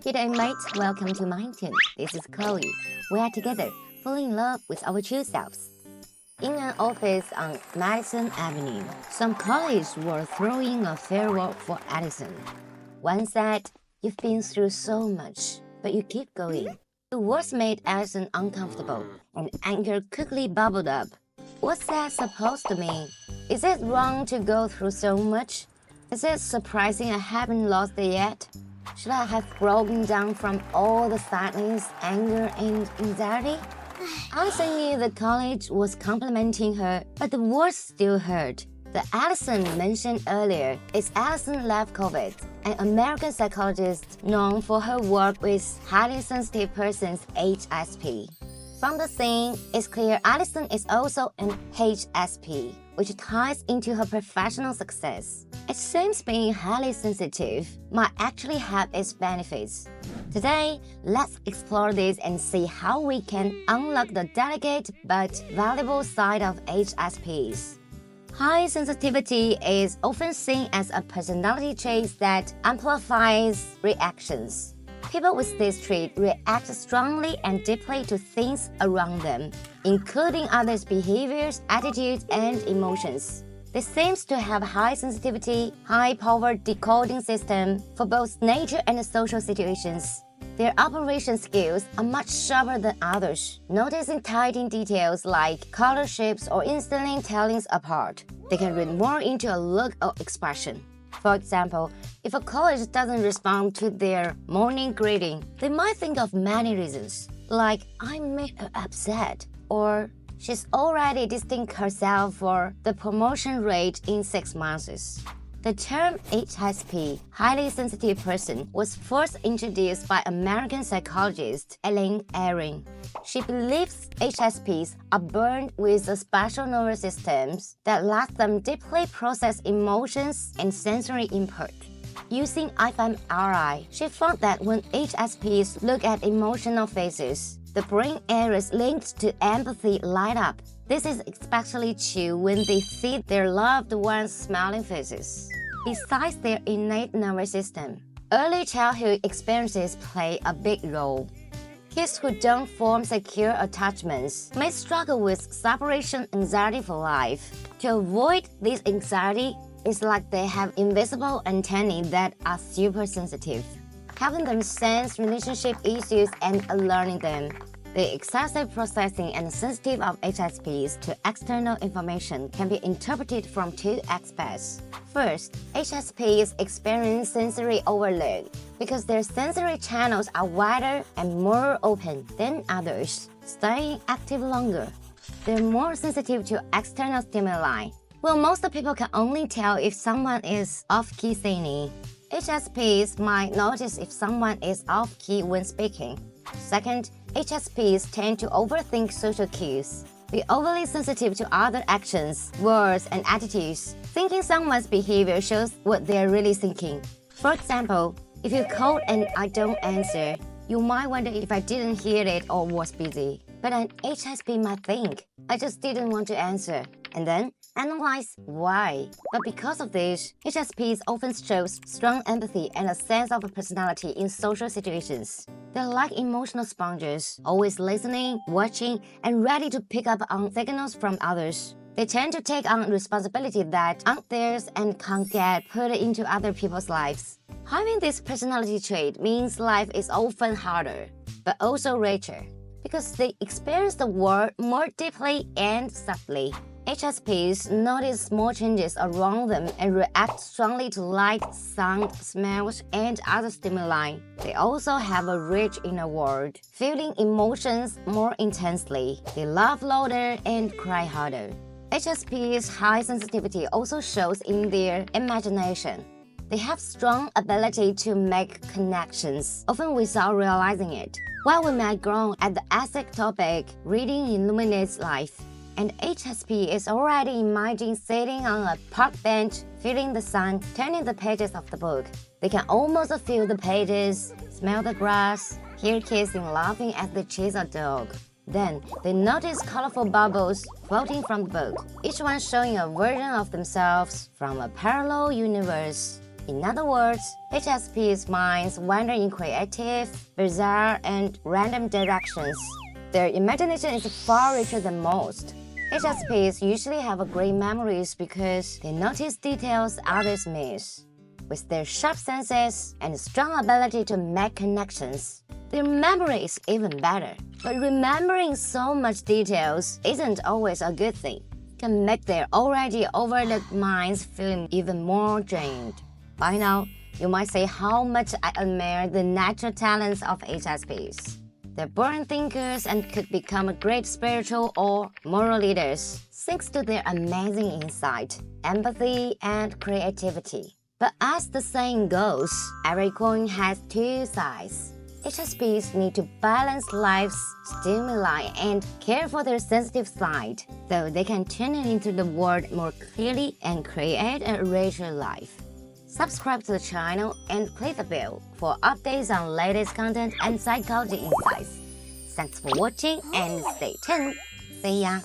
Kid and mate, welcome to Mountain. This is Chloe. We are together, fully in love with our true selves. In an office on Madison Avenue, some colleagues were throwing a farewell for Addison. One said, "You've been through so much, but you keep going." The words made Addison uncomfortable, and anger quickly bubbled up. What's that supposed to mean? Is it wrong to go through so much? Is it surprising I haven't lost it yet? Should I have broken down from all the sadness, anger, and anxiety? Addison knew the college was complimenting her, but the words still hurt. The Addison mentioned earlier is Addison Lefkowitz, an American psychologist known for her work with highly sensitive persons HSP. From the scene, it's clear Addison is also an HSP, which ties into her professional success. It seems being highly sensitive might actually have its benefits. Today, let's explore this and see how we can unlock the delicate but valuable side of HSPs. High sensitivity is often seen as a personality trait that amplifies reactions. People with this trait react strongly and deeply to things around them, including others' behaviors, attitudes, and emotions. They seem to have high sensitivity, high-powered decoding system for both nature and social situations. Their operation skills are much sharper than others, noticing tiny details like color shapes or instantly telling apart. They can read more into a look or expression. For example, if a colleague doesn't respond to their morning greeting, they might think of many reasons, like "I made her upset" or "she's already distanced herself for the promotion rate in 6 months." The term HSP, highly sensitive person, was first introduced by American psychologist Elaine Aron. She believes HSPs are born with a special nervous systems that let them deeply process emotions and sensory input. Using fMRI, she found that when HSPs look at emotional faces, the brain areas linked to empathy light up. This is especially true when they see their loved ones' smiling faces. Besides their innate nervous system, early childhood experiences play a big role. Kids who don't form secure attachments may struggle with separation anxiety for life. To avoid this anxiety, it's like they have invisible antennae that are super sensitive, helping them sense relationship issues and learning them. The excessive processing and sensitive of HSPs to external information can be interpreted from two aspects. First, HSPs experience sensory overload because their sensory channels are wider and more open than others, staying active longer. They're more sensitive to external stimuli. Well, most people can only tell if someone is off-key singing. HSPs might notice if someone is off-key when speaking. Second, HSPs tend to overthink social cues. We're overly sensitive to other actions, words, and attitudes, thinking someone's behavior shows what they're really thinking. For example, if you call and I don't answer, you might wonder if I didn't hear it or was busy. But an HSP might think, "I just didn't want to answer," and then analyze why. But because of this, HSPs often show strong empathy and a sense of personality in social situations. They're like emotional sponges, always listening, watching, and ready to pick up on signals from others. They tend to take on responsibility that aren't theirs and can't get put into other people's lives. Having this personality trait means life is often harder, but also richer, because they experience the world more deeply and subtly. HSPs notice small changes around them and react strongly to light, sound, smells, and other stimuli. They also have a rich inner world, feeling emotions more intensely. They laugh louder and cry harder. HSPs' high sensitivity also shows in their imagination. They have strong ability to make connections, often without realizing it. While we might groan at the ethic topic, reading illuminates life. And HSP is already imagining sitting on a park bench, feeling the sun, turning the pages of the book. They can almost feel the pages, smell the grass, hear kids laughing as they chase a dog. Then, they notice colorful bubbles floating from the book, each one showing a version of themselves from a parallel universe. In other words, HSP's minds wander in creative, bizarre, and random directions. Their imagination is far richer than most. HSPs usually have great memories because they notice details others miss. With their sharp senses and strong ability to make connections, their memory is even better. But remembering so much details isn't always a good thing. It can make their already overlooked minds feel even more drained. By now, you might say how much I admire the natural talents of HSPs. They're born thinkers and could become great spiritual or moral leaders thanks to their amazing insight, empathy, and creativity. But as the saying goes, every coin has two sides. HSPs need to balance life's stimuli and care for their sensitive side, so they can turn it into the world more clearly and create a richer life. Subscribe to the channel and click the bell for updates on latest content and psychology insights. Thanks for watching and stay tuned. See ya!